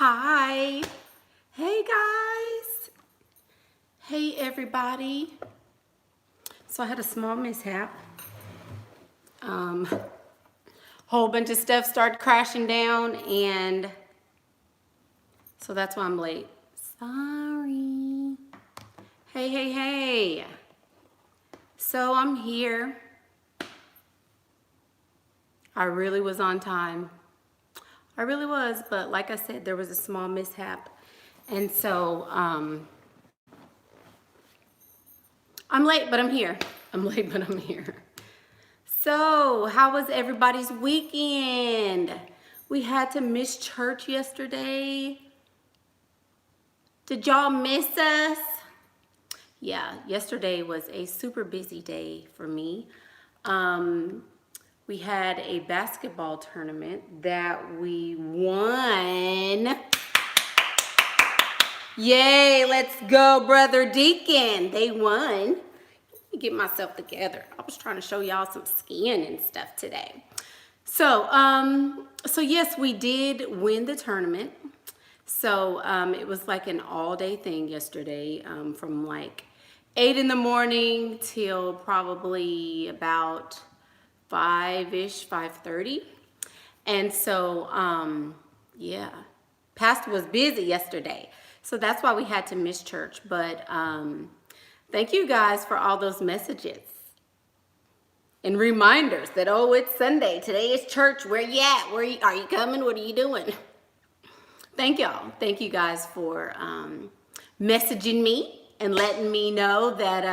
Hi. Hey guys. Hey everybody. So I had a small mishap. Whole bunch of stuff started crashing down, and so that's why I'm late. Sorry. Hey. So I'm here. I really was on time. I really was, but like I said, there was a small mishap. And so I'm late, but I'm here. I'm late, but I'm here. So, how was everybody's weekend? We had to miss church yesterday. Did y'all miss us? Yeah, yesterday was a super busy day for me. We had a basketball tournament that we won. Yay, let's go, Brother Deacon. They won. Let me get myself together. I was trying to show y'all some skin and stuff today. So yes, we did win the tournament. So it was like an all-day thing yesterday, from like 8 in the morning till probably about 5-ish, 5:30. And so, yeah, Pastor was busy yesterday. So that's why we had to miss church. But thank you guys for all those messages and reminders that, oh, it's Sunday. Today is church. Where you at? Are you coming? What are you doing? Thank y'all. Thank you guys for messaging me and letting me know that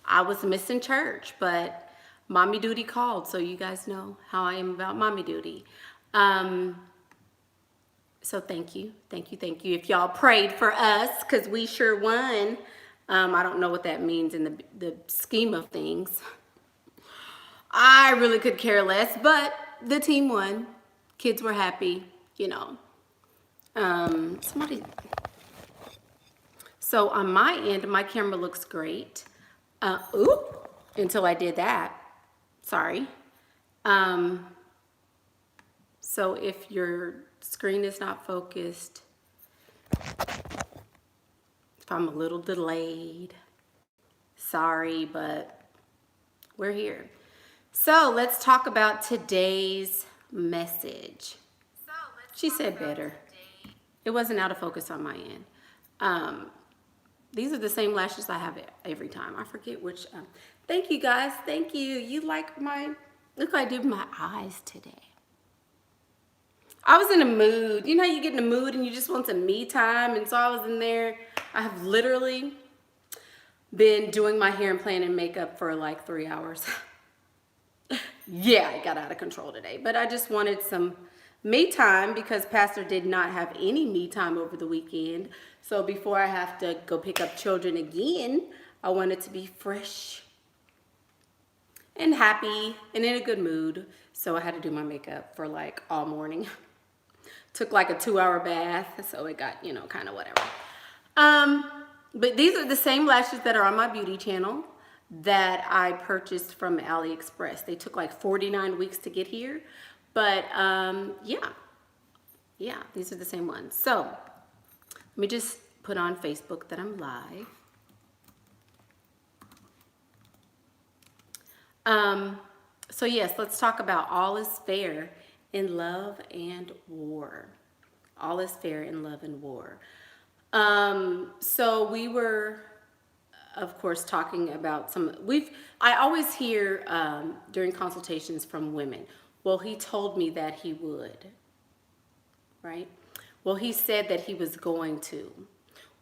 I was missing church. But mommy duty called, so you guys know how I am about mommy duty. So thank you. If y'all prayed for us, because we sure won. I don't know what that means in the scheme of things. I really could care less, but the team won. Kids were happy, you know. So on my end, my camera looks great. Until I did that. Sorry. So if your screen is not focused, if I'm a little delayed, sorry, but we're here. So let's talk about today's message. She said better. It wasn't out of focus on my end. These are the same lashes I have every time. I forget which. Thank you guys. Thank you. You like look what I did with my eyes today. I was in a mood. You know, you get in a mood and you just want some me time. And so I was in there. I have literally been doing my hair and planning makeup for like 3 hours. Yeah, it got out of control today. But I just wanted some me time because Pastor did not have any me time over the weekend. So before I have to go pick up children again, I wanted to be fresh and happy and in a good mood. So I had to do my makeup for like all morning. Took like a 2-hour bath, so it got, kind of whatever. But these are the same lashes that are on my beauty channel that I purchased from AliExpress. They took like 49 weeks to get here. But yeah, these are the same ones. So let me just put on Facebook that I'm live. So yes, let's talk about all is fair in love and war. All is fair in love and war. So we were, of course, talking about I always hear during consultations from women, well, he told me that he would, right? Well, he said that he was going to.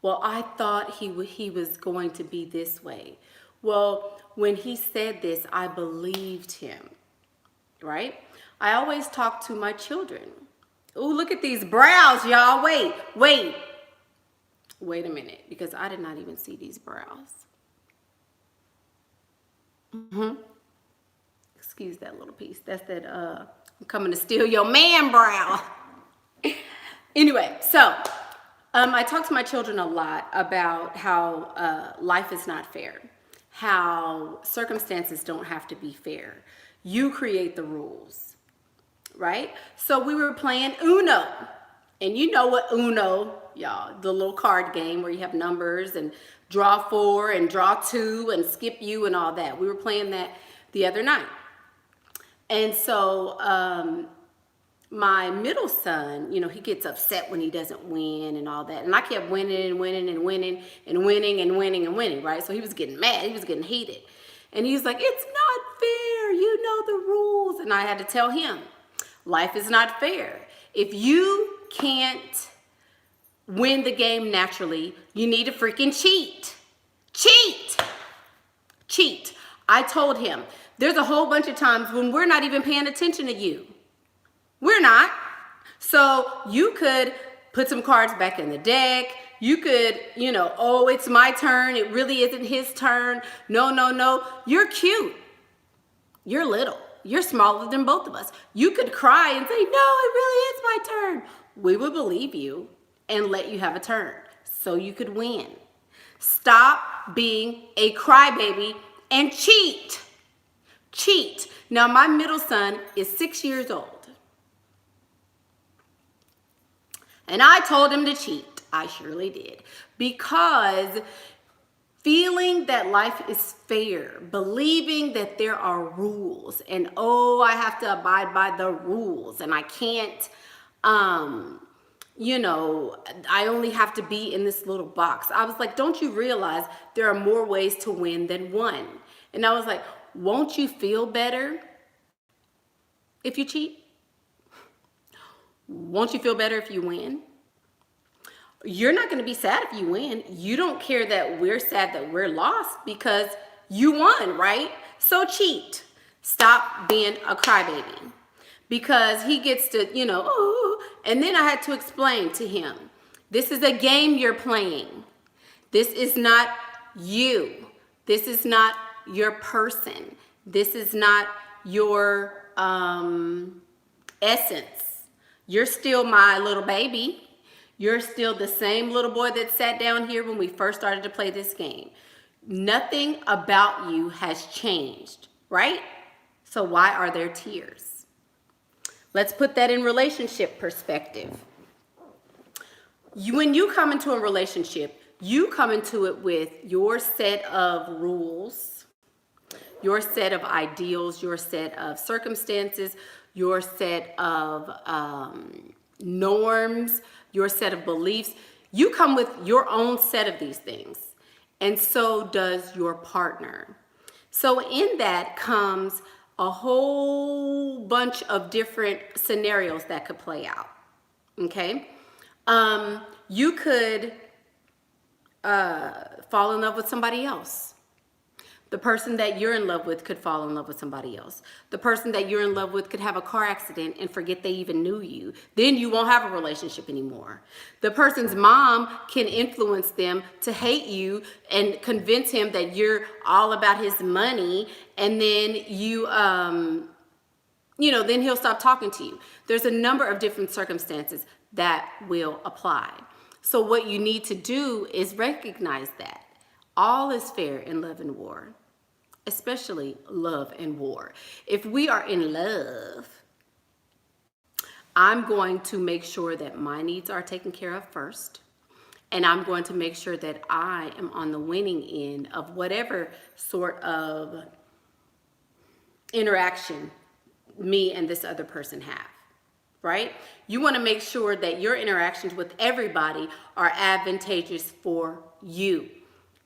Well, I thought he was going to be this way. Well, when he said this, I believed him, right? I always talk to my children. Oh, look at these brows, y'all. Wait a minute, because I did not even see these brows. Excuse that little piece. That's that I'm coming to steal your man brow. Anyway, so I talk to my children a lot about how life is not fair, how circumstances don't have to be fair. You create the rules, right? So we were playing Uno, And you know what Uno, y'all, the little card game where you have numbers and draw 4 and draw 2 and skip you and all that. We were playing that the other night. And so my middle son, you know, he gets upset when he doesn't win and all that. And I kept winning and winning and winning and winning and winning and winning, right? So he was getting mad. He was getting heated. And he was like, it's not fair. You know the rules. And I had to tell him, life is not fair. If you can't win the game naturally, you need to freaking cheat. Cheat. I told him, there's a whole bunch of times when we're not even paying attention to you. We're not. So you could put some cards back in the deck. You could, you know, oh, it's my turn. It really isn't his turn. No. You're cute. You're little. You're smaller than both of us. You could cry and say, no, it really is my turn. We would believe you and let you have a turn so you could win. Stop being a crybaby and cheat. Now, my middle son is 6 years old. And I told him to cheat. I surely did. Because feeling that life is fair, believing that there are rules, and oh, I have to abide by the rules, and I can't, you know, I only have to be in this little box. I was like, don't you realize there are more ways to win than one? And I was like, won't you feel better if you cheat? Won't you feel better if you win? You're not going to be sad if you win. You don't care that we're sad that we're lost because you won, right? So cheat. Stop being a crybaby. Because he gets to, you know, oh, and then I had to explain to him, this is a game you're playing. This is not you. This is not your person. This is not your essence. You're still my little baby. You're still the same little boy that sat down here when we first started to play this game. Nothing about you has changed, right? So why are there tears? Let's put that in relationship perspective. When you come into a relationship, you come into it with your set of rules, your set of ideals, your set of circumstances, your set of norms, your set of beliefs. You come with your own set of these things, and so does your partner. So in that comes a whole bunch of different scenarios that could play out, okay? You could fall in love with somebody else. The person that you're in love with could fall in love with somebody else. The person that you're in love with could have a car accident and forget they even knew you. Then you won't have a relationship anymore. The person's mom can influence them to hate you and convince him that you're all about his money, and then you know, then he'll stop talking to you. There's a number of different circumstances that will apply. So what you need to do is recognize that all is fair in love and war. Especially love and war. If we are in love, I'm going to make sure that my needs are taken care of first. And I'm going to make sure that I am on the winning end of whatever sort of interaction me and this other person have, right? You want to make sure that your interactions with everybody are advantageous for you.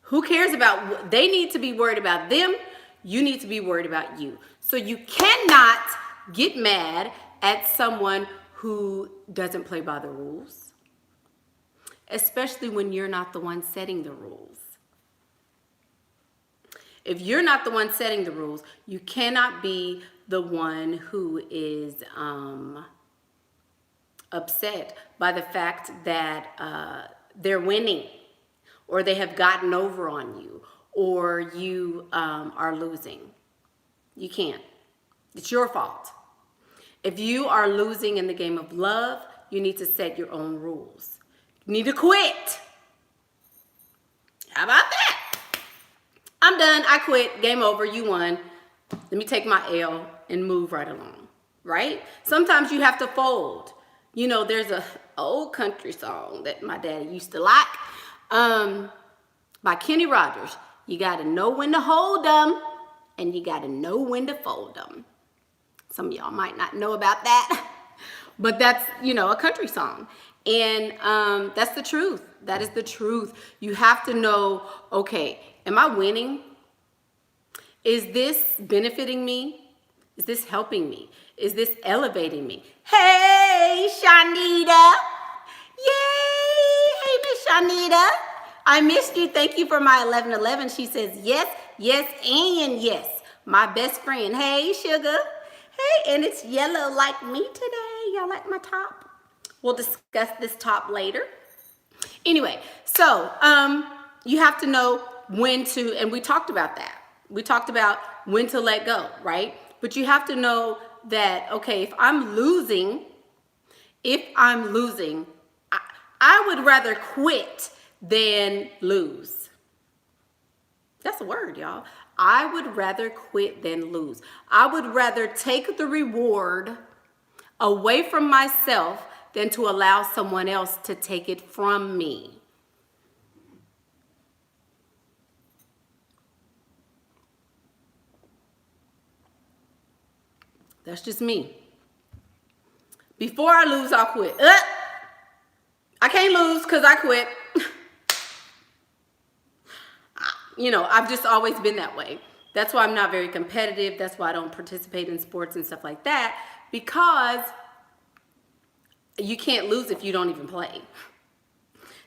Who cares about, they need to be worried about them. You need to be worried about you. So you cannot get mad at someone who doesn't play by the rules, especially when you're not the one setting the rules. If you're not the one setting the rules, you cannot be the one who is upset by the fact that they're winning, or they have gotten over on you, or you are losing. You can't. It's your fault. If you are losing in the game of love, you need to set your own rules. You need to quit. How about that? I'm done. I quit. Game over. You won. Let me take my L and move right along, right? Sometimes you have to fold. You know, there's a old country song that my daddy used to like, by Kenny Rogers. You got to know when to hold them, and you got to know when to fold them. Some of y'all might not know about that, but that's, you know, a country song. And that's the truth. That is the truth. You have to know, okay, am I winning? Is this benefiting me? Is this helping me? Is this elevating me? Hey, Shanita. Yay. Hey, Miss Shanita. I missed you. Thank you for my 1111. She says, yes, yes, and yes. My best friend. Hey, sugar. Hey, and it's yellow like me today. Y'all like my top? We'll discuss this top later. Anyway, so you have to know when to, and we talked about that. We talked about when to let go, right? But you have to know that, okay, if I'm losing, I would rather quit than lose. That's a word, y'all. I would rather quit than lose. I would rather take the reward away from myself than to allow someone else to take it from me. That's just me. Before I lose, I'll quit. I can't lose because I quit. You know, I've just always been that way. That's why I'm not very competitive. That's why I don't participate in sports and stuff like that, because you can't lose if you don't even play.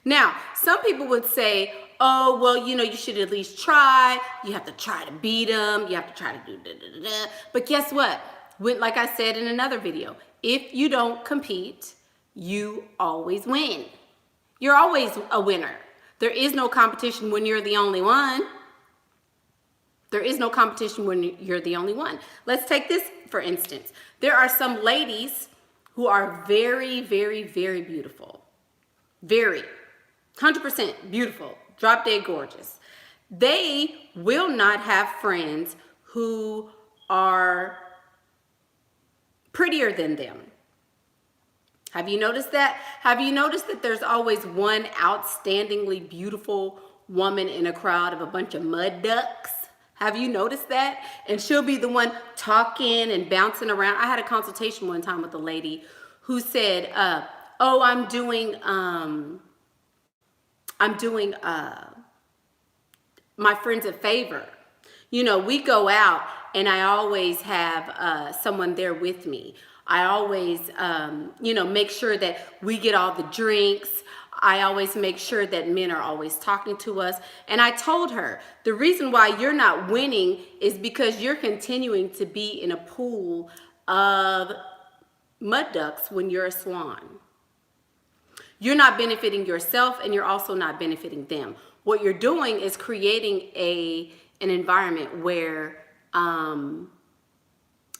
Now, some people would say, oh, well, you know, you should at least try. You have to try to beat them. You have to try to do da-da-da-da. But guess what? Like I said in another video, if you don't compete, you always win. You're always a winner. There is no competition when you're the only one. There is no competition when you're the only one. Let's take this for instance. There are some ladies who are very, very, very beautiful. Very. 100% beautiful. Drop dead gorgeous. They will not have friends who are prettier than them. Have you noticed that? Have you noticed that there's always one outstandingly beautiful woman in a crowd of a bunch of mud ducks? Have you noticed that? And she'll be the one talking and bouncing around. I had a consultation one time with a lady who said, oh, I'm doing my friends a favor. You know, we go out and I always have someone there with me. I always, you know, make sure that we get all the drinks. I always make sure that men are always talking to us. And I told her, the reason why you're not winning is because you're continuing to be in a pool of mud ducks when you're a swan. You're not benefiting yourself, and you're also not benefiting them. What you're doing is creating an environment where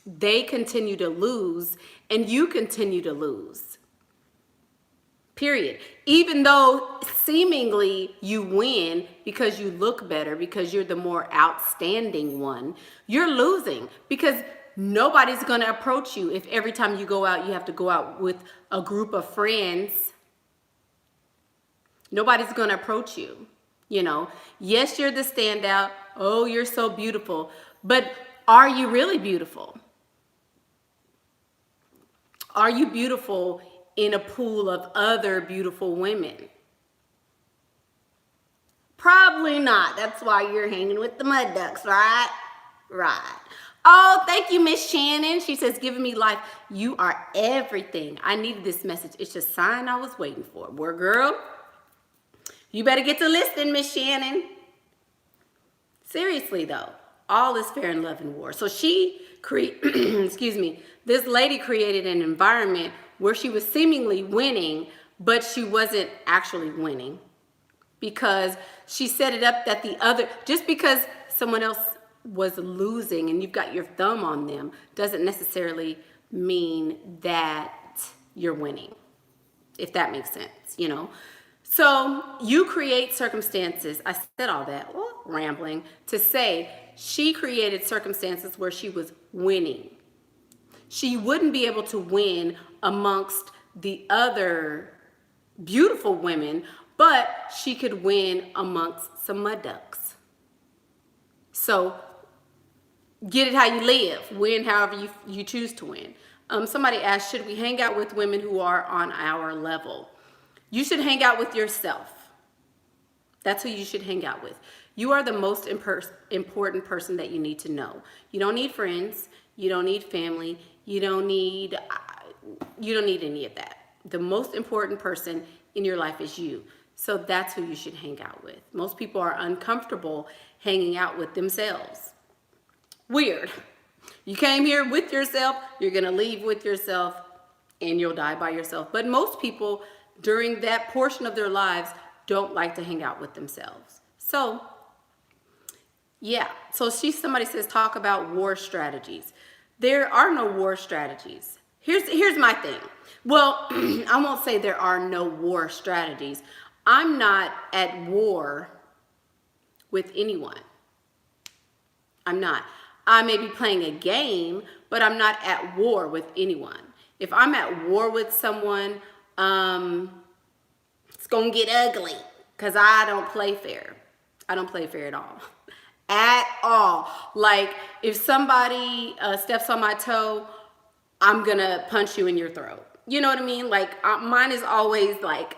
they continue to lose and you continue to lose. Period. Even though seemingly you win because you look better, because you're the more outstanding one, you're losing because nobody's going to approach you if every time you go out, you have to go out with a group of friends. Nobody's going to approach you. You know, yes, you're the standout. Oh, you're so beautiful. But are you really beautiful? Are you beautiful in a pool of other beautiful women? Probably not. That's why you're hanging with the mud ducks, right? Right. Oh, thank you, Miss Shannon. She says, giving me life. You are everything. I needed this message. It's a sign I was waiting for. Well, girl, you better get to listening, Miss Shannon. Seriously, though, all is fair in love and war. So she excuse me, this lady created an environment where she was seemingly winning, but she wasn't actually winning because she set it up that just because someone else was losing and you've got your thumb on them doesn't necessarily mean that you're winning, if that makes sense, you know? So you create circumstances, I said all that, rambling, to say she created circumstances where she was winning. She wouldn't be able to win amongst the other beautiful women, but she could win amongst some mud ducks. So get it how you live. Win however you choose to win. Somebody asked, should we hang out with women who are on our level? You should hang out with yourself. That's who you should hang out with. You are the most important person that you need to know. You don't need friends. You don't need family. You don't need any of that. The most important person in your life is you. So that's who you should hang out with. Most people are uncomfortable hanging out with themselves. Weird. You came here with yourself, you're going to leave with yourself, and you'll die by yourself. But most people during that portion of their lives don't like to hang out with themselves. So, yeah. So somebody says, talk about war strategies. There are no war strategies. Here's my thing. Well, I won't say there are no war strategies. I'm not at war with anyone. I'm not. I may be playing a game, but I'm not at war with anyone. If I'm at war with someone, it's gonna get ugly because I don't play fair. I don't play fair at all. At all. Like if somebody steps on my toe, I'm gonna punch you in your throat. You know what I mean? Like mine is always like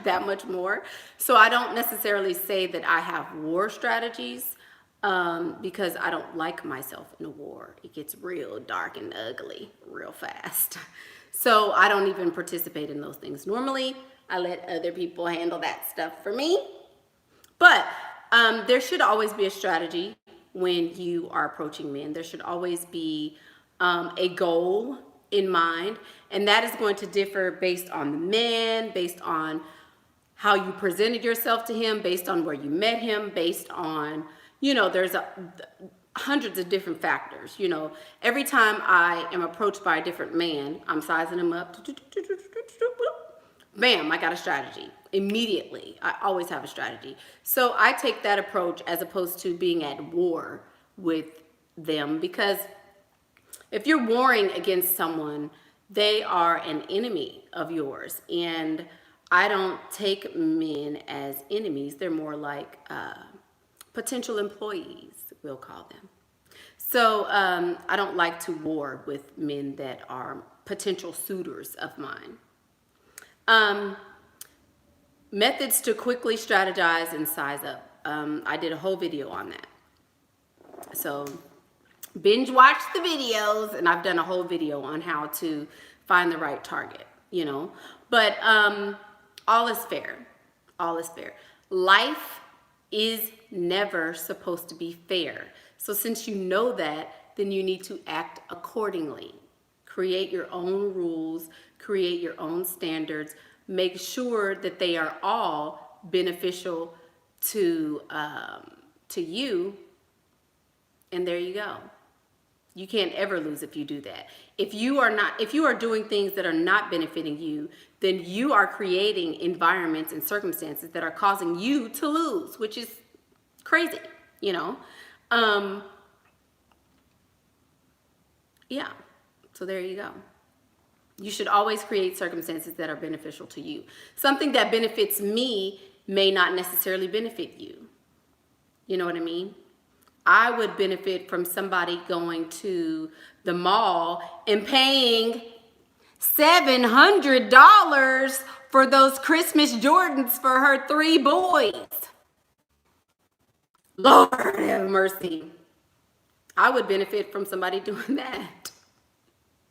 that much more. So I don't necessarily say that I have war strategies because I don't like myself in a war. It gets real dark and ugly real fast. So I don't even participate in those things. Normally, I let other people handle that stuff for me. But there should always be a strategy when you are approaching men. There should always be a goal in mind, and that is going to differ based on the man, based on how you presented yourself to him, based on where you met him, based on, there's hundreds of different factors. Every time I am approached by a different man, I'm sizing him up. Bam, I got a strategy immediately. I always have a strategy. So I take that approach as opposed to being at war with them, because if you're warring against someone, they are an enemy of yours. And I don't take men as enemies. They're more like potential employees, we'll call them. So I don't like to war with men that are potential suitors of mine. Methods to quickly strategize and size up. I did a whole video on that. So binge watch the videos, and I've done a whole video on how to find the right target, But all is fair. All is fair. Life is never supposed to be fair. So since you know that, then you need to act accordingly. Create your own rules, create your own standards, make sure that they are all beneficial to you, and there you go. You can't ever lose if you do that. If you are doing things that are not benefiting you, then you are creating environments and circumstances that are causing you to lose, which is crazy, Yeah, so there you go. You should always create circumstances that are beneficial to you. Something that benefits me may not necessarily benefit you. You know what I mean? I would benefit from somebody going to the mall and paying $700 for those Christmas Jordans for her 3 boys. Lord have mercy. I would benefit from somebody doing that.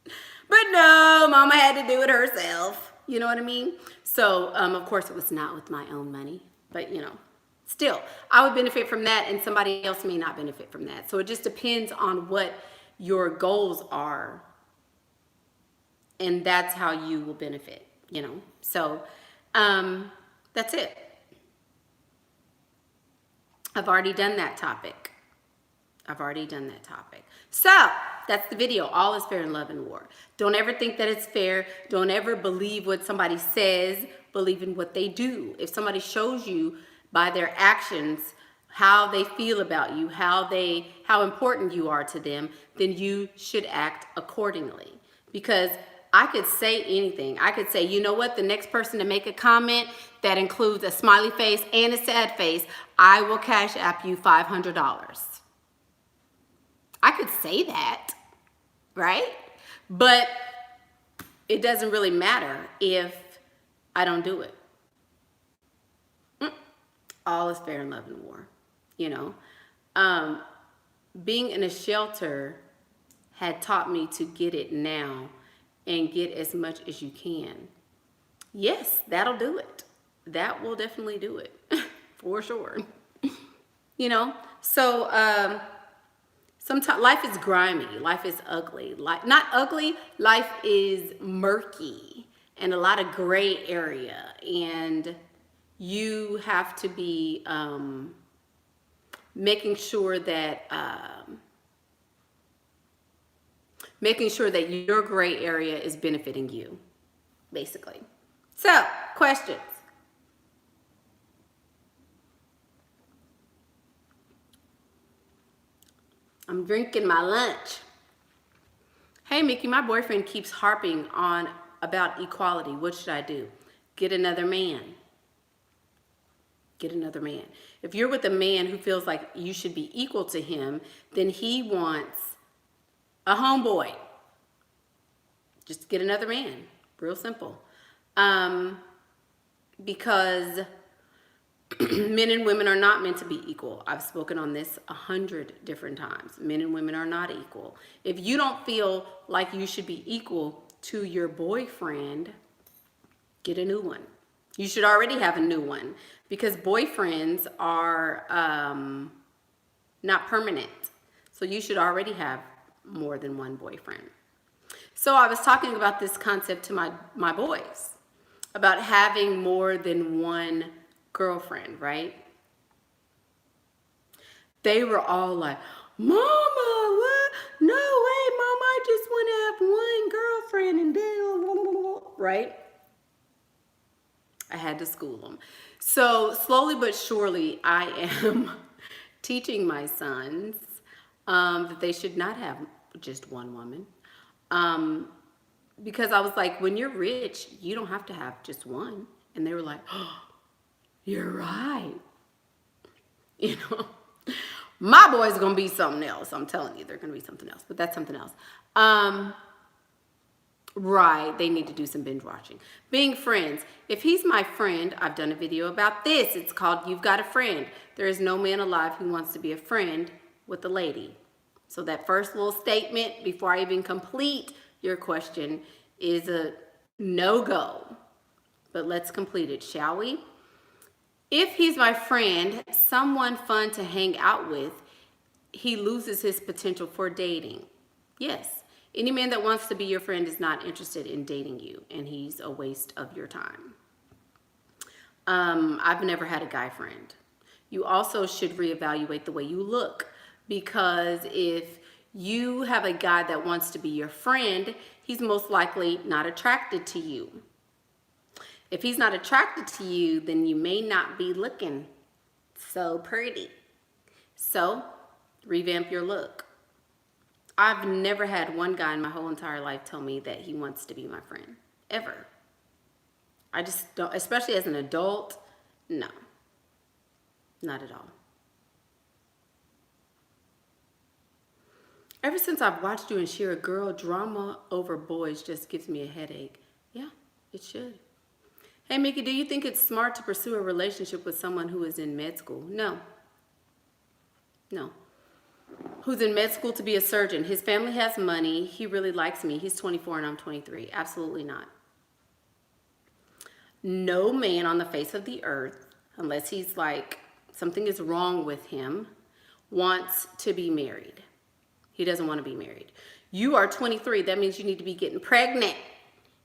But no, mama had to do it herself. You know what I mean? So, of course, it was not with my own money. But, still, I would benefit from that, and somebody else may not benefit from that. So it just depends on what your goals are. And that's how you will benefit, So, that's it. I've already done that topic. So, that's the video. All is fair in love and war. Don't ever think that it's fair. Don't ever believe what somebody says. Believe in what they do. If somebody shows you by their actions how they feel about you, how important you are to them, then you should act accordingly. Because I could say anything. I could say, you know what, the next person to make a comment that includes a smiley face and a sad face, I will Cash App you $500. I could say that, right? But it doesn't really matter if I don't do it. All is fair in love and war, you know. Being in a shelter had taught me to get it now and get as much as you can. Yes, that'll do it. That will definitely do it for sure. You know, so sometimes life is grimy, life is ugly. Not ugly, life is murky and a lot of gray area, and you have to be making sure that your gray area is benefiting you, basically. So, questions. I'm drinking my lunch. Hey, Mickey, my boyfriend keeps harping on about equality. What should I do? Get another man. Get another man. If you're with a man who feels like you should be equal to him, then he wants a homeboy. Just get another man. Real simple. Because men and women are not meant to be equal. I've spoken on this 100 different times. Men and women are not equal. If you don't feel like you should be equal to your boyfriend, get a new one. You should already have a new one, because boyfriends are not permanent. So you should already have more than one boyfriend. So I was talking about this concept to my boys, about having more than one girlfriend, right? They were all like, Mama, what? No way, Mama, I just want to have one girlfriend and then, right? I had to school them. So slowly but surely, I am teaching my sons that they should not have just one woman. Because I was like, when you're rich, you don't have to have just one. And they were like, oh, you're right. You know, my boy's going to be something else. I'm telling you, they're going to be something else. But that's something else. Right, they need to do some binge watching. Being friends. If he's my friend, I've done a video about this. It's called You've Got a Friend. There is no man alive who wants to be a friend with a lady. So that first little statement, before I even complete your question, is a no-go. But let's complete it, shall we? If he's my friend, someone fun to hang out with, he loses his potential for dating. Yes. Any man that wants to be your friend is not interested in dating you, and he's a waste of your time. I've never had a guy friend. You also should reevaluate the way you look, because if you have a guy that wants to be your friend, he's most likely not attracted to you. If he's not attracted to you, then you may not be looking so pretty. So, revamp your look. I've never had one guy in my whole entire life tell me that he wants to be my friend. Ever. I just don't, especially as an adult, no. Not at all. Ever since I've watched you and Shira, girl, drama over boys just gives me a headache. Yeah, it should. Hey, Mickey, do you think it's smart to pursue a relationship with someone who is in med school? No. No. Who's in med school to be a surgeon? His family has money. He really likes me. He's 24 and I'm 23. Absolutely not. No man on the face of the earth, unless he's like, something is wrong with him, wants to be married. He doesn't want to be married. You are 23. That means you need to be getting pregnant.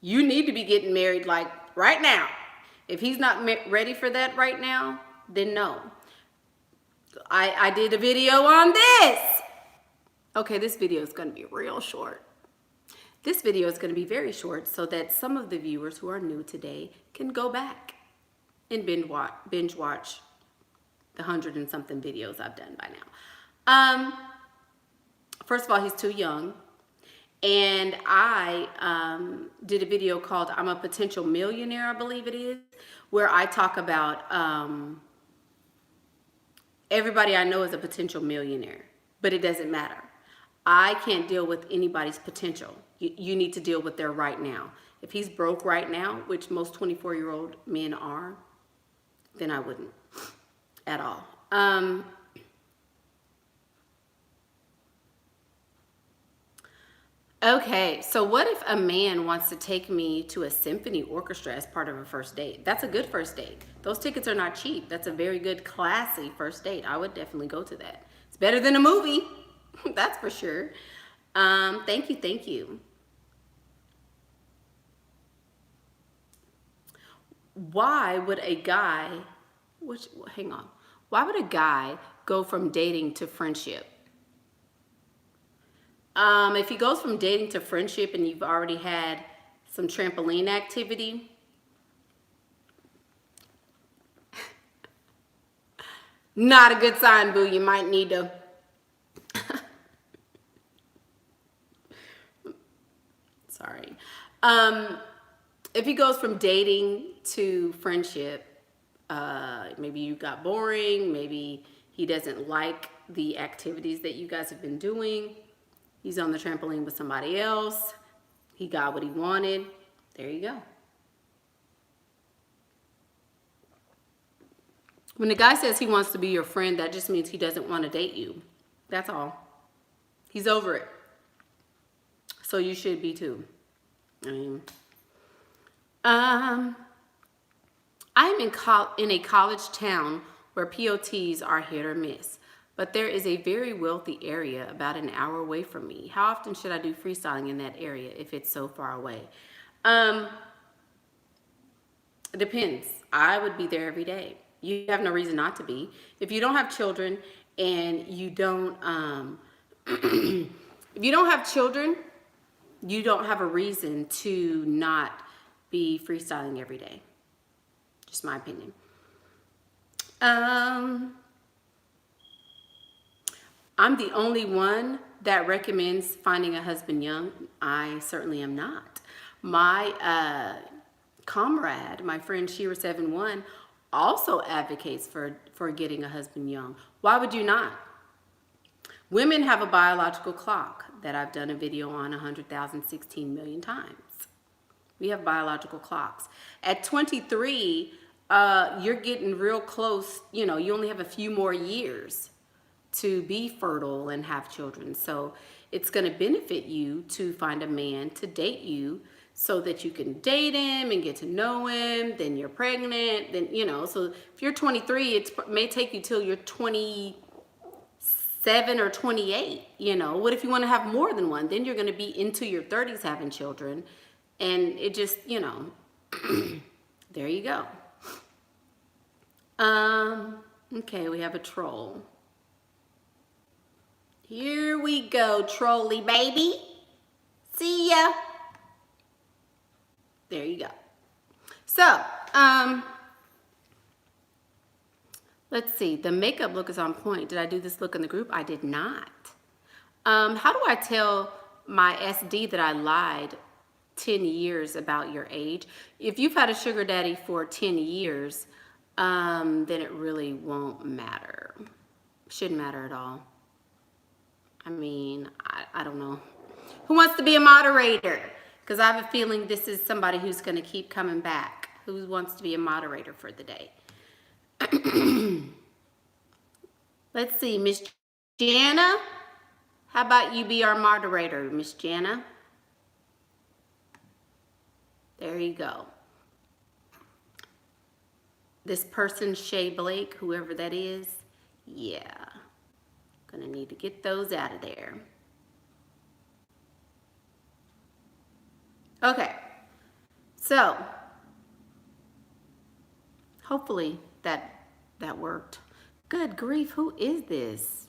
You need to be getting married like right now. If he's not ready for that right now, then no. I did a video on this. Okay, this video is going to be real short. This video is going to be very short so that some of the viewers who are new today can go back and binge watch the 100 and something videos I've done by now. First of all, he's too young. And I did a video called I'm a Potential Millionaire, I believe it is, where I talk about everybody I know is a potential millionaire, but it doesn't matter. I can't deal with anybody's potential. You need to deal with their right now. If he's broke right now, which most 24-year-old men are, then I wouldn't at all. Okay, so what if a man wants to take me to a symphony orchestra as part of a first date? That's a good first date. Those tickets are not cheap. That's a very good, classy first date. I would definitely go to that. It's better than a movie, that's for sure. Thank you, thank you. Why would a guy, hang on, why would a guy go from dating to friendship? If he goes from dating to friendship and you've already had some trampoline activity, not a good sign, boo. You might need to. Sorry. If he goes from dating to friendship, maybe you got boring, maybe he doesn't like the activities that you guys have been doing. He's on the trampoline with somebody else. He got what he wanted. There you go. When the guy says he wants to be your friend, that just means he doesn't want to date you. That's all. He's over it. So you should be too. I mean, I'm in a college town where POTs are hit or miss, but there is a very wealthy area about an hour away from me. How often should I do freestyling in that area if it's so far away? It depends. I would be there every day. You have no reason not to be. If you don't have children and you don't, if you don't have children, you don't have a reason to not be freestyling every day. Just my opinion. I'm the only one that recommends finding a husband young. I certainly am not. My comrade, my friend Shira71, also advocates for getting a husband young. Why would you not? Women have a biological clock that I've done a video on 100,016 million times. We have biological clocks. At 23, you're getting real close. You know, you only have a few more years to be fertile and have children. So it's going to benefit you to find a man to date you so that you can date him and get to know him. Then you're pregnant. Then, you know, so if you're 23, it may take you till you're 27 or 28. You know, what if you want to have more than one? Then you're going to be into your 30s having children. And it just, you know, there you go. Okay, we have a troll. Here we go, trolly baby. See ya. There you go. So, let's see. The makeup look is on point. Did I do this look in the group? I did not. How do I tell my SD that I lied 10 years about your age? If you've had a sugar daddy for 10 years, then it really won't matter. Shouldn't matter at all. I mean, I don't know. Who wants to be a moderator? Because I have a feeling this is somebody who's going to keep coming back. Who wants to be a moderator for the day? Let's see, Miss Jana. How about you be our moderator, Miss Jana? There you go. This person, Shay Blake, whoever that is, yeah. Gonna need to get those out of there. Okay, so hopefully that worked. Good grief, who is this?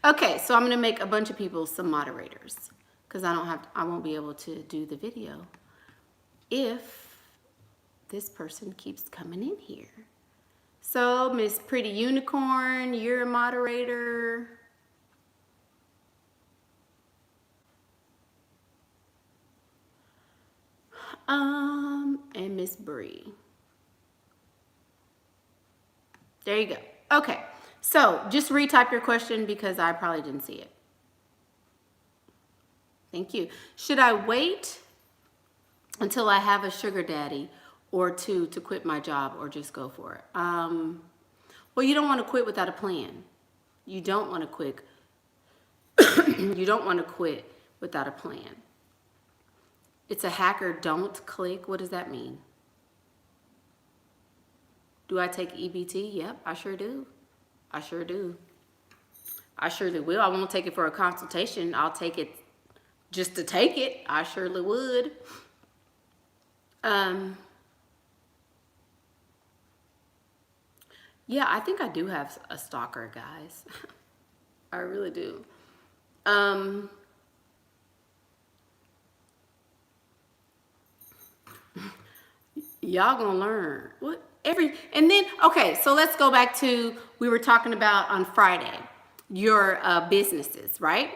Okay, so I'm gonna make a bunch of people some moderators because I won't be able to do the video if this person keeps coming in here. So Miss Pretty Unicorn, you're a moderator. And Miss Bree. There you go. Okay, so just retype your question because I probably didn't see it. Thank you. Should I wait until I have a sugar daddy or two to quit my job, or just go for it? Well, you don't want to quit without a plan. You don't want to quit. You don't want to quit without a plan. It's a hacker don't click. What does that mean? Do I take EBT? Yep, I sure do. I sure do. I surely will. I won't take it for a consultation. I'll take it just to take it. I surely would. Yeah, I think I do have a stalker, guys. I really do. Y'all gonna learn what and then okay, so let's go back to we were talking about on Friday your businesses, right?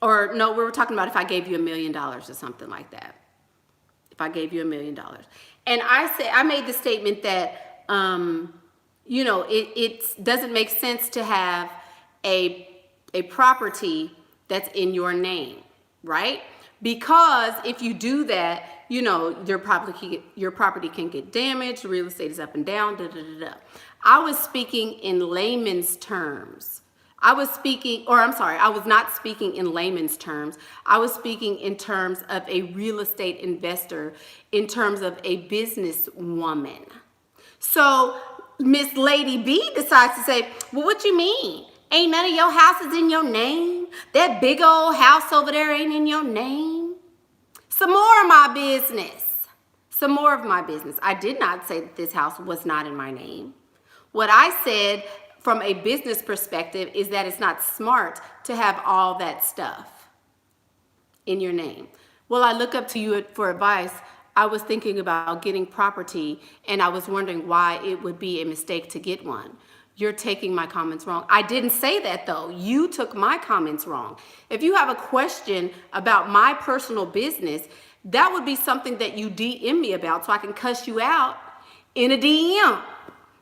Or no, we were talking about if I gave you $1 million or something like that. If I gave you $1 million, and I made the statement that you know, it doesn't make sense to have a property that's in your name, right? Because if you do that, you know, your property can get damaged, real estate is up and down, da, da, da, da. I was speaking in layman's terms. I was not speaking in layman's terms. I was speaking in terms of a real estate investor, in terms of a businesswoman. So Miss Lady B decides to say, well, what you mean? Ain't none of your houses in your name? That big old house over there ain't in your name? Some more of my business. Some more of my business. I did not say that this house was not in my name. What I said from a business perspective is that it's not smart to have all that stuff in your name. Well, I look up to you for advice. I was thinking about getting property, and I was wondering why it would be a mistake to get one. You're taking my comments wrong. I didn't say that, though. You took my comments wrong. If you have a question about my personal business, that would be something that you DM me about so I can cuss you out in a DM.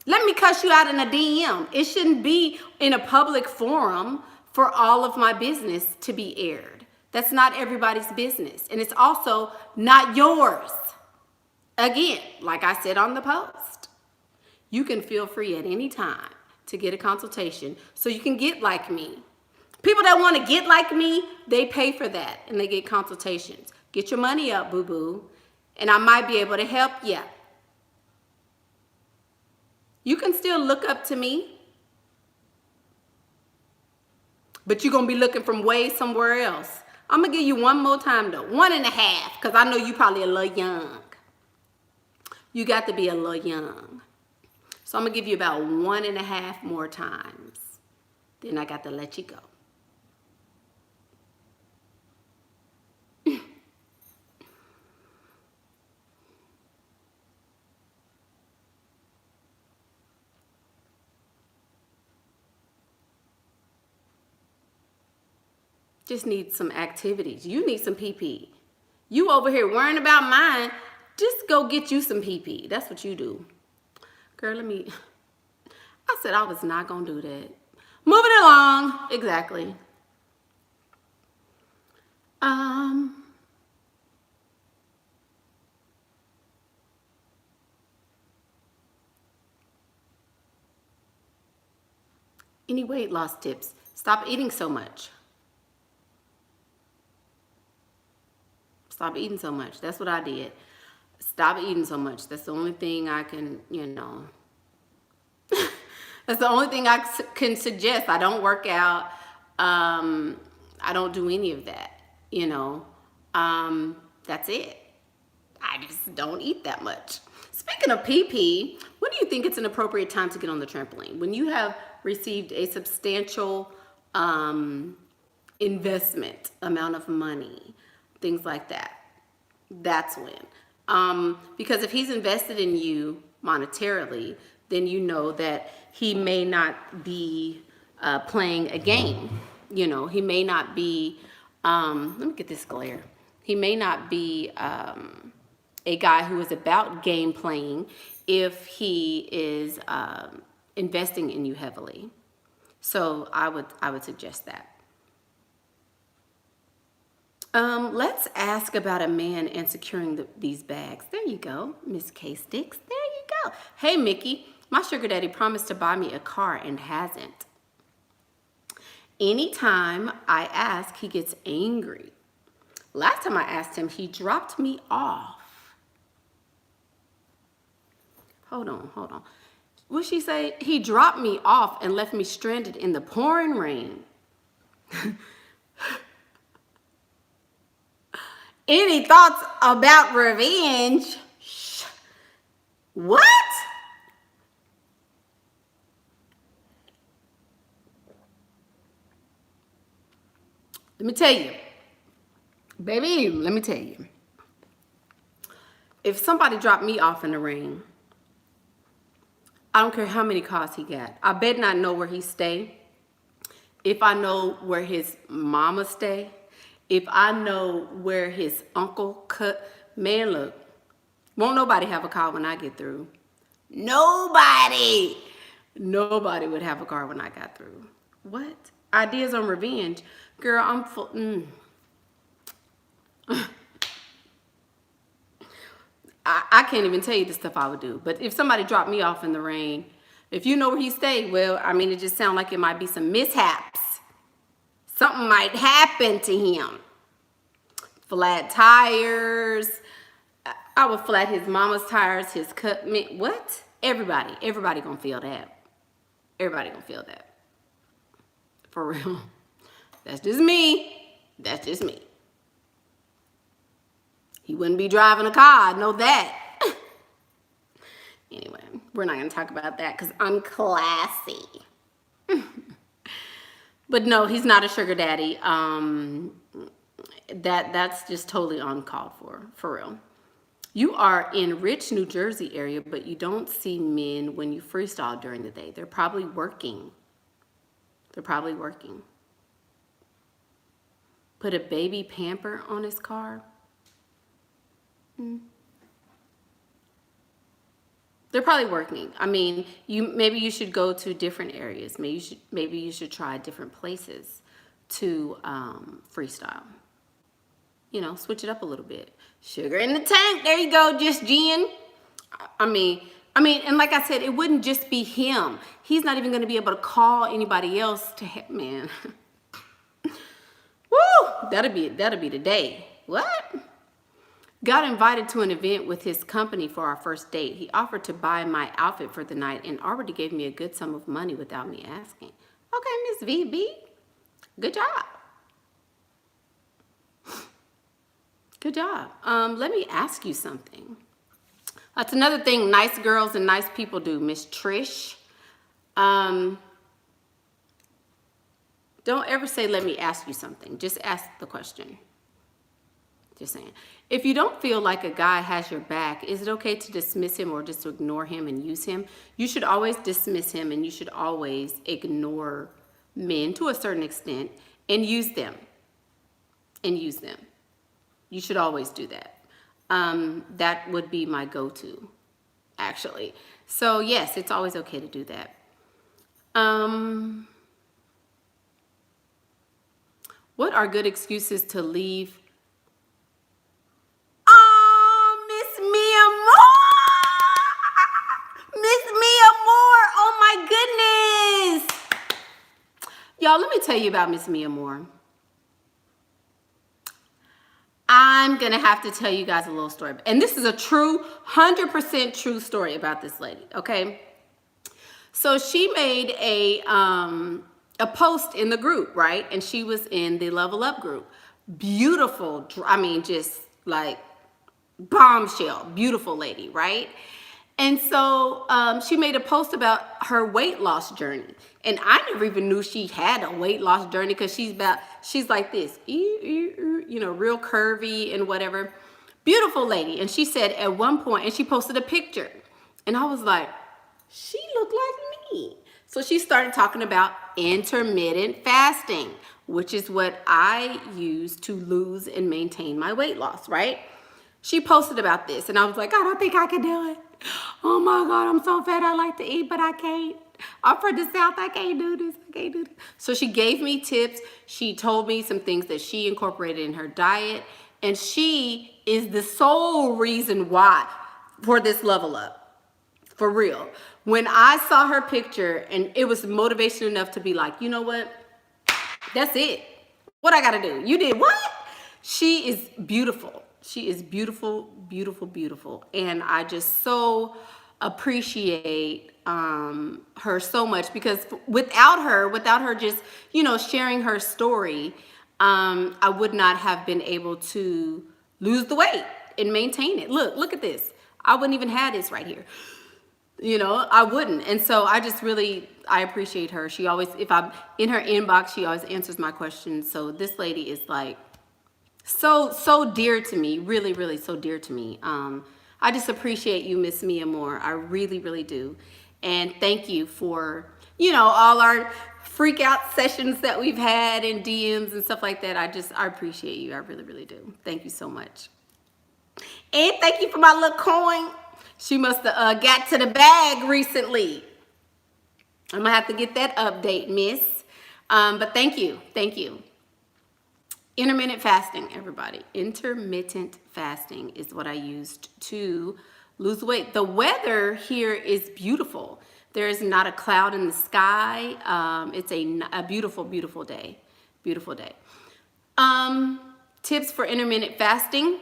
Let me cuss you out in a DM. It shouldn't be in a public forum for all of my business to be aired. That's not everybody's business. And it's also not yours. Again, like I said on the post, you can feel free at any time to get a consultation so you can get like me. People that want to get like me, they pay for that and they get consultations. Get your money up, boo-boo, and I might be able to help you. You can still look up to me, but you're going to be looking from way somewhere else. I'm going to give you one more time, though. 1.5, because I know you probably a little young. You got to be a little young. So I'm going to give you about 1.5 more times. Then I got to let you go. Just need some activities. You need some PP. You over here worrying about mine. Just go get you some PP. That's what you do. Girl, I said I was not going to do that. Moving along. Exactly. Any weight loss tips? Stop eating so much. Stop eating so much. That's what I did. Stop eating so much. That's the only thing I can, you know. That's the only thing I can suggest. I don't work out. I don't do any of that, you know. That's it. I just don't eat that much. Speaking of PP, when do you think it's an appropriate time to get on the trampoline? When you have received a substantial investment amount of money, things like that. That's when. Because if he's invested in you monetarily, then you know that he may not be playing a game. You know, he may not be, let me get this glare. He may not be a guy who is about game playing if he is investing in you heavily. So I would suggest that. Let's ask about a man and securing these bags. There you go, Miss K Sticks. There you go. Hey, Mickey, my sugar daddy promised to buy me a car and hasn't. Anytime I ask, he gets angry. Last time I asked him, he dropped me off. Hold on. What'd she say? He dropped me off and left me stranded in the pouring rain. Any thoughts about revenge? What? Let me tell you. Baby, let me tell you. If somebody dropped me off in the rain, I don't care how many cars he got. I bet not know where he stay. If I know where his mama stay, if I know where his uncle cut, man, look, won't nobody have a car when I get through. Nobody would have a car when I got through. What? Ideas on revenge? Girl, I'm full. I can't even tell you the stuff I would do. But if somebody dropped me off in the rain, if you know where he stayed, well, I mean, it just sounds like it might be some mishaps. Something might happen to him. Flat tires. I would flat his mama's tires, his cut. What? Everybody gonna feel that. Everybody gonna feel that. For real. That's just me. He wouldn't be driving a car, I know that. Anyway, we're not going to talk about that because I'm classy. But no, he's not a sugar daddy. That's just totally uncalled for real. You are in rich New Jersey area, but you don't see men when you freestyle during the day. They're probably working. Put a baby pamper on his car. They're probably working. I mean, maybe you should go to different areas. Maybe you should try different places to freestyle. You know, switch it up a little bit. Sugar in the tank. There you go, just Jen. I mean, and like I said, it wouldn't just be him. He's not even going to be able to call anybody else to help, man. Woo! That'll be the day. What? Got invited to an event with his company for our first date. He offered to buy my outfit for the night and already gave me a good sum of money without me asking. Okay, Miss VB. Good job. Good job. Let me ask you something. That's another thing nice girls and nice people do, Miss Trish. Don't ever say, let me ask you something. Just ask the question. Just saying. If you don't feel like a guy has your back, is it okay to dismiss him or just to ignore him and use him? You should always dismiss him and you should always ignore men to a certain extent and use them. You should always do that. That would be my go-to, actually. So yes, it's always okay to do that. What are good excuses to leave? Y'all, let me tell you about Miss Mia Moore. I'm going to have to tell you guys a little story. And this is a true, 100% true story about this lady, okay? So she made a post in the group, right? And she was in the Level Up group. Beautiful, I mean, just like bombshell, beautiful lady, right? And so she made a post about her weight loss journey. And I never even knew she had a weight loss journey because she's like this, you know, real curvy and whatever. Beautiful lady. And she said at one point, and she posted a picture. And I was like, she looked like me. So she started talking about intermittent fasting, which is what I use to lose and maintain my weight loss, right? She posted about this, and I was like, I don't think I can do it. Oh my God, I'm so fat. I like to eat, but I can't. I'm from the South. I can't do this. I can't do this. So she gave me tips. She told me some things that she incorporated in her diet, and she is the sole reason why for this level up. For real. When I saw her picture, and it was motivation enough to be like, you know what? That's it. What I gotta do? You did what? She is beautiful. She is beautiful, beautiful, beautiful. And I just so appreciate her so much, because without her just, you know, sharing her story, I would not have been able to lose the weight and maintain it. Look at this. I wouldn't even have this right here. You know, I wouldn't. And so I just really, I appreciate her. She always, if I'm in her inbox, she always answers my questions. So this lady is like so dear to me, really, really so dear to me. I just appreciate you, Miss Mia Moore. I really, really do. And thank you for, you know, all our freak out sessions that we've had in DMs and stuff like that. I appreciate you. I really, really do. Thank you so much. And thank you for my little coin. She must have got to the bag recently. I'm gonna have to get that update, miss. But thank you, thank you. Intermittent fasting, everybody. Intermittent fasting is what I used to lose weight. The weather here is beautiful. There is not a cloud in the sky. It's a beautiful, beautiful day. Beautiful day. Tips for intermittent fasting.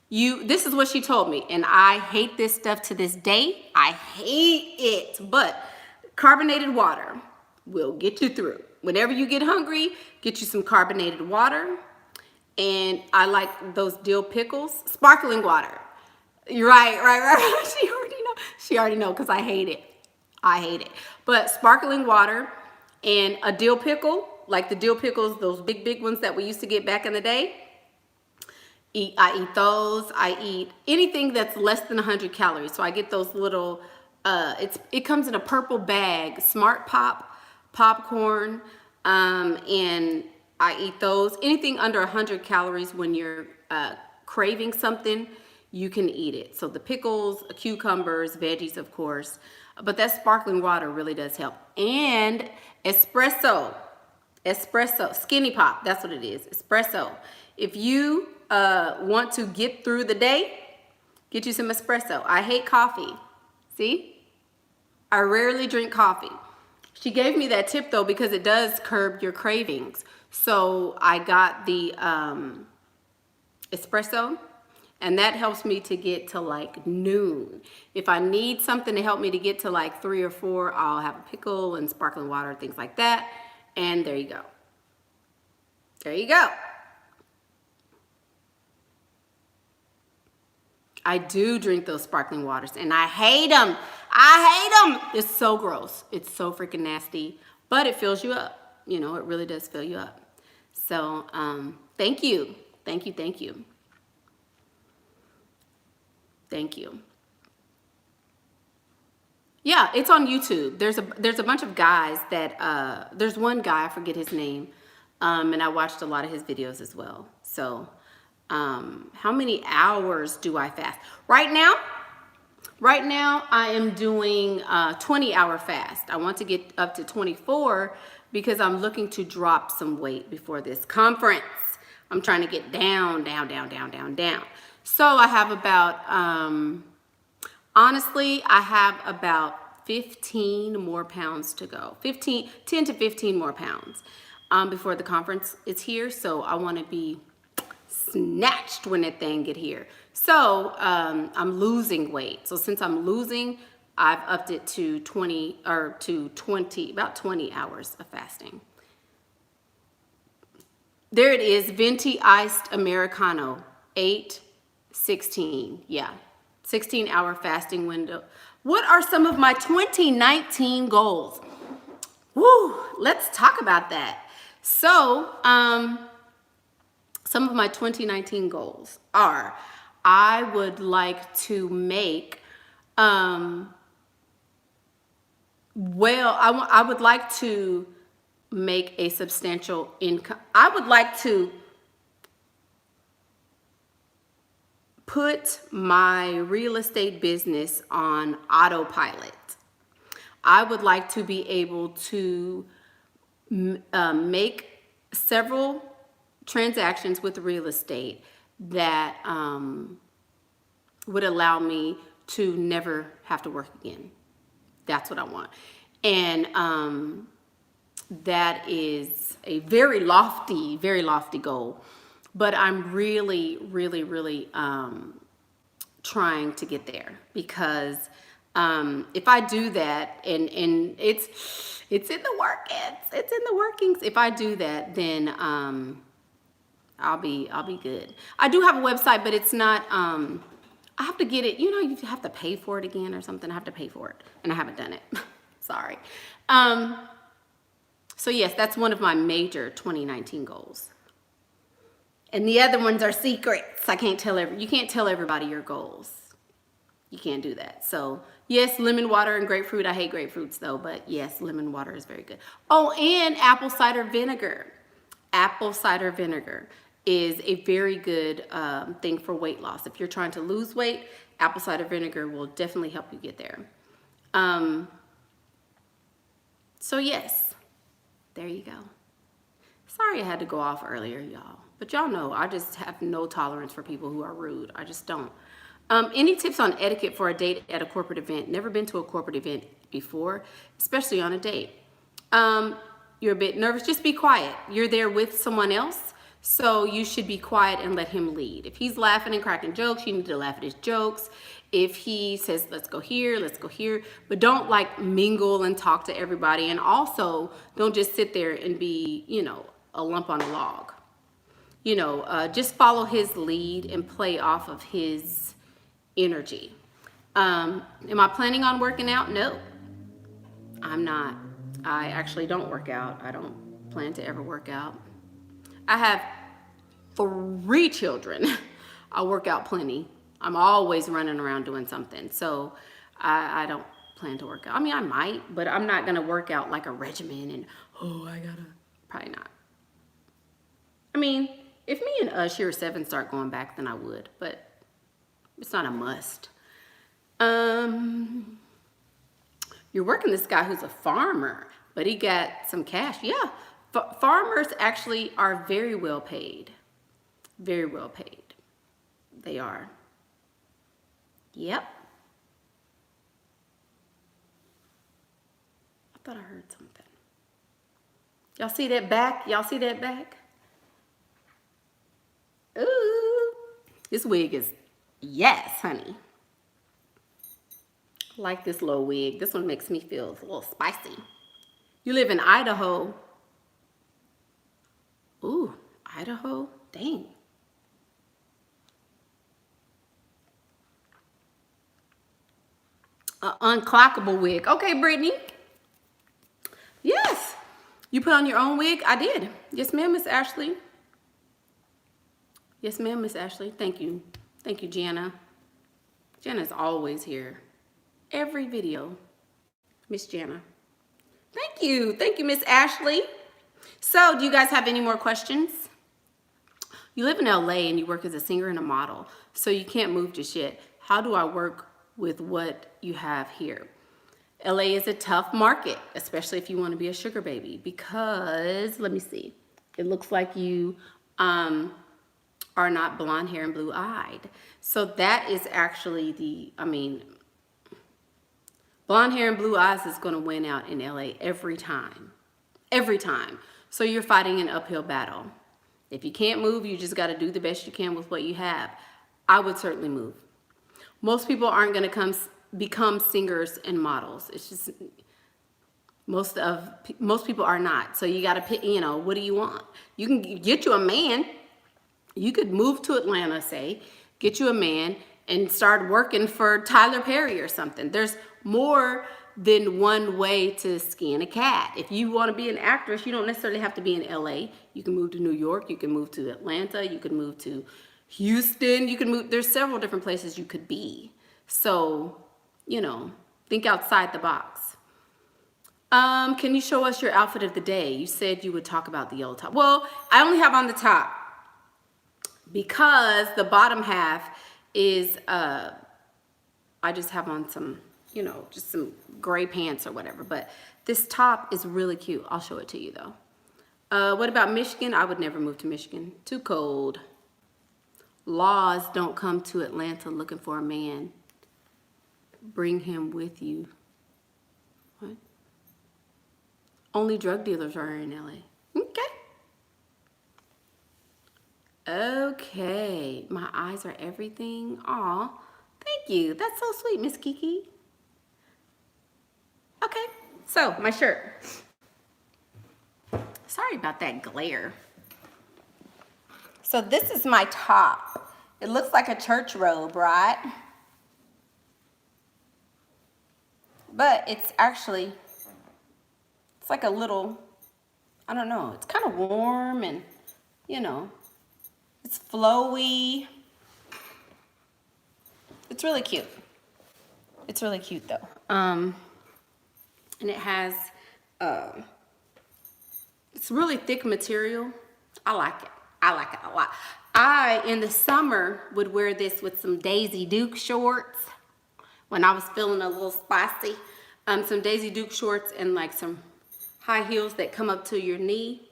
This is what she told me, and I hate this stuff to this day. I hate it, but carbonated water will get you through. Whenever you get hungry, get you some carbonated water. And I like those dill pickles. Sparkling water. You're right. She already know because I hate it. I hate it. But sparkling water and a dill pickle, like the dill pickles, those big ones that we used to get back in the day. I eat those. I eat anything that's less than 100 calories. So I get those little, it comes in a purple bag, Smart Pop popcorn, and I eat those. Anything under 100 calories, when you're craving something, you can eat it. So the pickles, cucumbers, veggies, of course, but that sparkling water really does help. And espresso, Skinny Pop, that's what it is, espresso. If you want to get through the day, get you some espresso. I hate coffee. See? I rarely drink coffee. She gave me that tip though because it does curb your cravings. So I got the espresso, and that helps me to get to like noon. If I need something to help me to get to like 3 or 4, I'll have a pickle and sparkling water, things like that. And there you go. There you go. I do drink those sparkling waters, and I hate them. I hate them. It's so gross. It's so freaking nasty, but it fills you up. You know, it really does fill you up. So, thank you. Thank you, thank you. Thank you. Yeah, it's on YouTube. There's a bunch of guys that, there's one guy, I forget his name, and I watched a lot of his videos as well. So, how many hours do I fast? Right now I am doing a 20-hour fast. I want to get up to 24 because I'm looking to drop some weight before this conference. I'm trying to get down. So I have about, honestly, I have about 15 more pounds to go. 10 to 15 more pounds before the conference is here. So I want to be snatched when that thing get here. So I'm losing weight. So since I'm losing, I've upped it to about 20 hours of fasting. There it is, venti iced Americano, 8/16. Yeah, 16-hour fasting window. What are some of my 2019 goals? Woo, let's talk about that. So, some of my 2019 goals are, I would like to make, I would like to make a substantial income. I would like to put my real estate business on autopilot. I would like to be able to make several transactions with real estate that would allow me to never have to work again. That's what I want. And that is a very lofty goal. But I'm really, really, really trying to get there, because if I do that, and it's in the workings. If I do that, then I'll be good. I do have a website, but it's not. I have to get it. You know, you have to pay for it again or something. I have to pay for it, and I haven't done it. Sorry. So yes, that's one of my major 2019 goals. And the other ones are secrets. You can't tell everybody your goals. You can't do that. So yes, lemon water and grapefruit. I hate grapefruits though, but yes, lemon water is very good. Oh, and apple cider vinegar. Apple cider vinegar is a very good thing for weight loss. If you're trying to lose weight, apple cider vinegar will definitely help you get there. So yes, there you go. Sorry I had to go off earlier, y'all. But y'all know I just have no tolerance for people who are rude. I just don't. Any tips on etiquette for a date at a corporate event? Never been to a corporate event before, especially on a date. You're a bit nervous, just be quiet. You're there with someone else, so you should be quiet and let him lead. If he's laughing and cracking jokes, you need to laugh at his jokes. If he says, let's go here, but don't like mingle and talk to everybody. And also don't just sit there and be, you know, a lump on a log. You know, just follow his lead and play off of his energy. Am I planning on working out? No, I'm not. I actually don't work out. I don't plan to ever work out. I have 3 children. I work out plenty. I'm always running around doing something. So I don't plan to work out. I mean, I might, but I'm not going to work out like a regimen and, probably not. I mean, if me and Shira 7 start going back, then I would, but it's not a must. You're working this guy who's a farmer, but he got some cash. Yeah, farmers actually are very well paid. Very well paid. They are. Yep. I thought I heard something. Y'all see that back? Y'all see that back? Ooh. This wig is, yes, honey. I like this little wig. This one makes me feel a little spicy. You live in Idaho. Ooh, Idaho? Dang. Unclockable wig. Okay, Brittany. Yes. You put on your own wig? I did. Yes, ma'am, Miss Ashley. Yes, ma'am, Miss Ashley. Thank you. Thank you, Jana. Jana's always here. Every video. Miss Jana. Thank you. Thank you, Miss Ashley. So, do you guys have any more questions? You live in LA and you work as a singer and a model, so you can't move just yet. How do I work with what you have here? LA is a tough market, especially if you want to be a sugar baby, because, let me see, it looks like you are not blonde hair and blue eyed. So that is actually blonde hair and blue eyes is going to win out in LA every time. Every time. So you're fighting an uphill battle. If you can't move, you just got to do the best you can with what you have. I would certainly move. Most people aren't going to become singers and models. It's just most people are not. So you got to pick, what do you want? You can get you a man. You could move to Atlanta, say, get you a man and start working for Tyler Perry or something. There's more than one way to skin a cat. If you want to be an actress, you don't necessarily have to be in LA. You can move to New York. You can move to Atlanta. You can move to Houston. You can move. There's several different places you could be. So, think outside the box. Can you show us your outfit of the day? You said you would talk about the yellow top. Well, I only have on the top because the bottom half is I just have on some, you know, just some gray pants or whatever. But this top is really cute. I'll show it to you though. What about Michigan? I would never move to Michigan. Too cold. Laws don't come to Atlanta looking for a man. Bring him with you. What? Only drug dealers are in LA. Okay. Okay. My eyes are everything. Aw. Thank you. That's so sweet, Miss Kiki. Okay. So, my shirt. Sorry about that glare. So this is my top. It looks like a church robe, right? But it's actually, it's like a little, I don't know, it's kind of warm and, you know, it's flowy. It's really cute. It's really cute though. And it has, it's really thick material. I like it. I like it a lot. I, in the summer, would wear this with some Daisy Duke shorts when I was feeling a little spicy. Some Daisy Duke shorts and like some high heels that come up to your knee.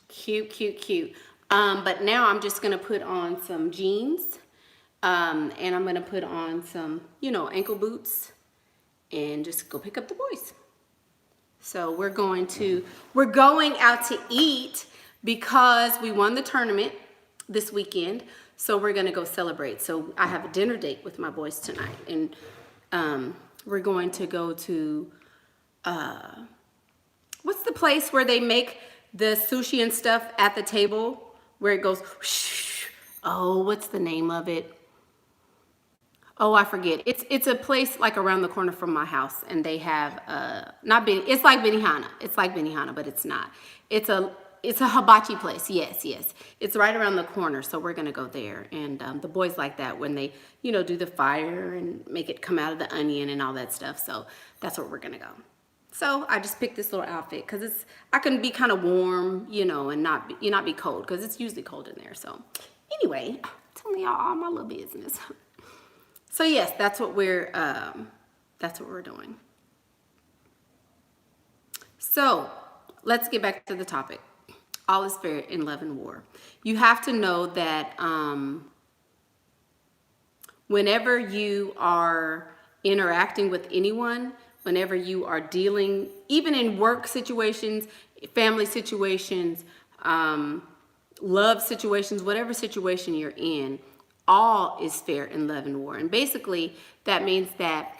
Cute, cute, cute. But now I'm just gonna put on some jeans. And I'm gonna put on some, you know, ankle boots and just go pick up the boys. So we're going out to eat because we won the tournament this weekend. So we're gonna go celebrate. So I have a dinner date with my boys tonight, and we're going to go to, what's the place where they make the sushi and stuff at the table where it goes whoosh? Oh, what's the name of it? Oh, I forget. It's a place like around the corner from my house, and they have it's like Benihana. It's like Benihana, but it's not. It's a hibachi place. Yes, yes. It's right around the corner, so we're gonna go there. And the boys like that when they, you know, do the fire and make it come out of the onion and all that stuff. So that's where we're gonna go. So I just picked this little outfit because I can be kind of warm, you know, and not be cold because it's usually cold in there. So anyway, telling y'all all my little business. So yes, that's what we're doing. So let's get back to the topic. All is fair in love and war. You have to know that whenever you are interacting with anyone, whenever you are dealing, even in work situations, family situations, love situations, whatever situation you're in, all is fair in love and war. And basically that means that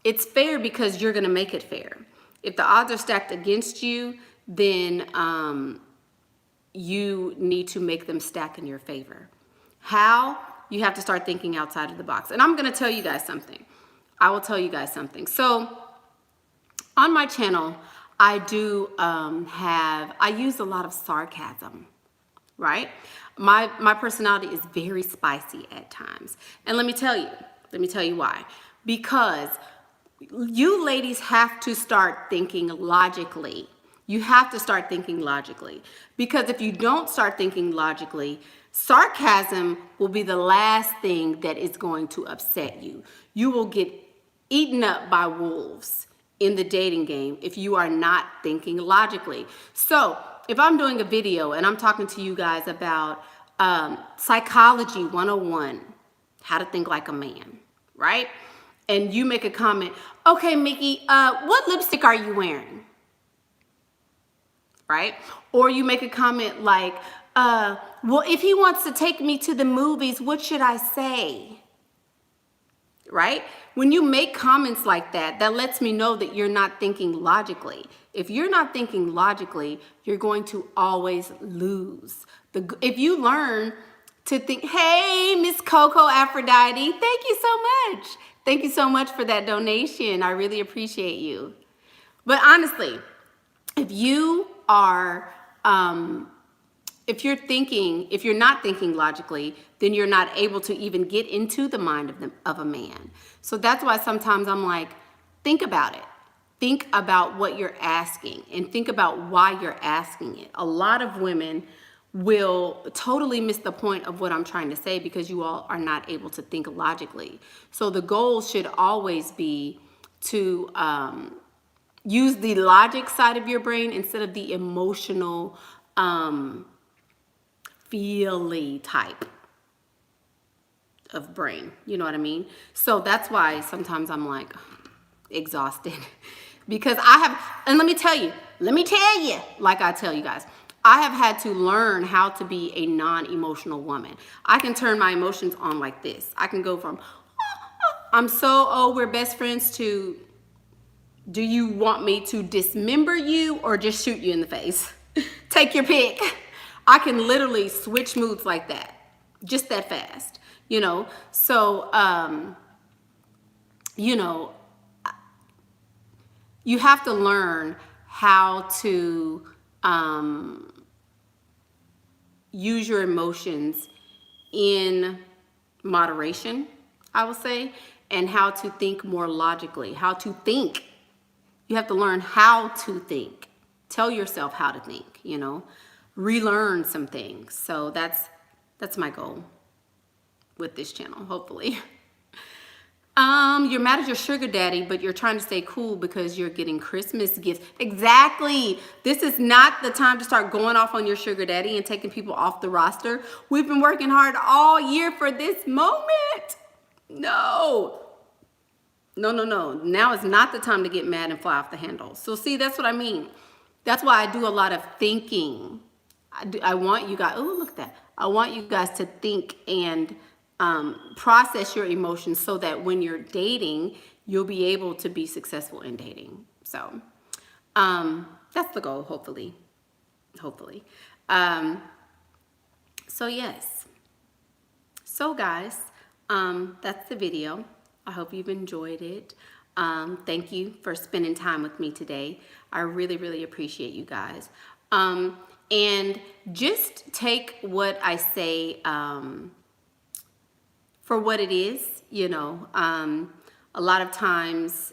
it's fair because you're going to make it fair. If the odds are stacked against you, then you need to make them stack in your favor. How? You have to start thinking outside of the box. And I'm going to tell you guys something. I will tell you guys something. So on my channel, I do I use a lot of sarcasm, right? My personality is very spicy at times. And let me tell you why. Because you ladies have to start thinking logically. You have to start thinking logically. Because if you don't start thinking logically, sarcasm will be the last thing that is going to upset you. You will get eaten up by wolves in the dating game if you are not thinking logically. So if I'm doing a video and I'm talking to you guys about psychology 101, how to think like a man, right? And you make a comment, okay, Mickey, what lipstick are you wearing? Right? Or you make a comment like, well, if he wants to take me to the movies, what should I say? Right? When you make comments like that, that lets me know that you're not thinking logically. If you're not thinking logically, you're going to always lose. If you learn to think, hey, Miss Coco Aphrodite, thank you so much. Thank you so much for that donation. I really appreciate you. But honestly, if you are, if you're not thinking logically, then you're not able to even get into the mind of a man. So that's why sometimes I'm like, think about it. Think about what you're asking and think about why you're asking it. A lot of women will totally miss the point of what I'm trying to say because you all are not able to think logically. So the goal should always be to use the logic side of your brain instead of the emotional, feely type of brain. You know what I mean? So that's why sometimes I'm like exhausted because I have, and let me tell you, like I tell you guys, I have had to learn how to be a non-emotional woman. I can turn my emotions on like this. I can go from, I'm so, oh, we're best friends to, do you want me to dismember you or just shoot you in the face? Take your pick. I can literally switch moods like that, just that fast, you know? So, you know, you have to learn how to use your emotions in moderation, I will say, and how to think more logically, how to think. You have to learn how to think. Tell yourself how to think, you know, relearn some things. So that's my goal with this channel, hopefully. You're mad at your sugar daddy, but you're trying to stay cool because you're getting Christmas gifts. Exactly. This is not the time to start going off on your sugar daddy and taking people off the roster. We've been working hard all year for this moment. No. Now is not the time to get mad and fly off the handle. So see, that's what I mean. That's why I do a lot of thinking. I want you guys, oh, look at that. I want you guys to think and process your emotions so that when you're dating, you'll be able to be successful in dating. So that's the goal, hopefully. So yes. So guys, that's the video. I hope you've enjoyed it. Thank you for spending time with me today. I really, really appreciate you guys. And just take what I say for what it is, you know. A lot of times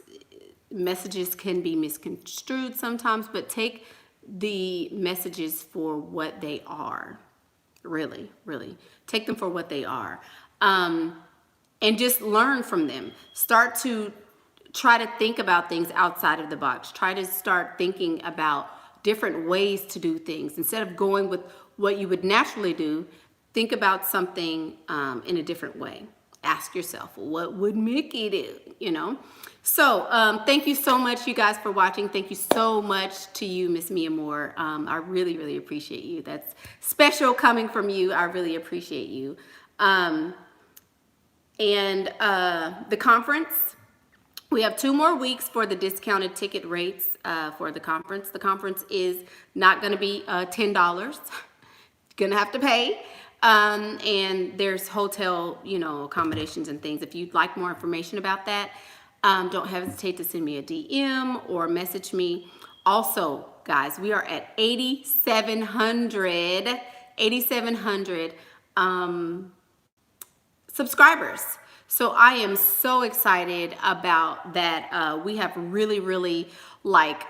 messages can be misconstrued sometimes, but take the messages for what they are. Really, really. Take them for what they are. And just learn from them. Start to try to think about things outside of the box. Try to start thinking about different ways to do things. Instead of going with what you would naturally do, think about something in a different way. Ask yourself, what would Mickey do? You know? So thank you so much, you guys, for watching. Thank you so much to you, Miss Mia Moore. I really, really appreciate you. That's special coming from you. I really appreciate you. And the conference, we have 2 more weeks for the discounted ticket rates for the conference. The conference is not going to be $10. You're going to have to pay. And there's hotel, you know, accommodations and things. If you'd like more information about that, don't hesitate to send me a DM or message me. Also, guys, we are at 8,700 subscribers. So I am so excited about that. We have really, really like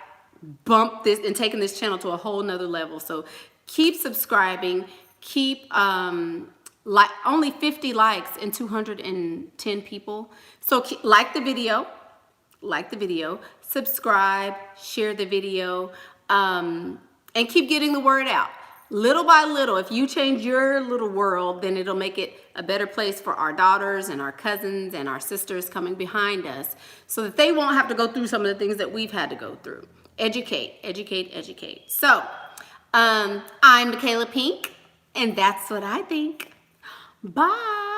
bumped this and taken this channel to a whole nother level. So keep subscribing, keep like only 50 likes and 210 people. So like the video, subscribe, share the video, and keep getting the word out. Little by little, if you change your little world, then it'll make it a better place for our daughters and our cousins and our sisters coming behind us so that they won't have to go through some of the things that we've had to go through. Educate, educate, educate. So, I'm Michaela Pink, and that's what I think. Bye.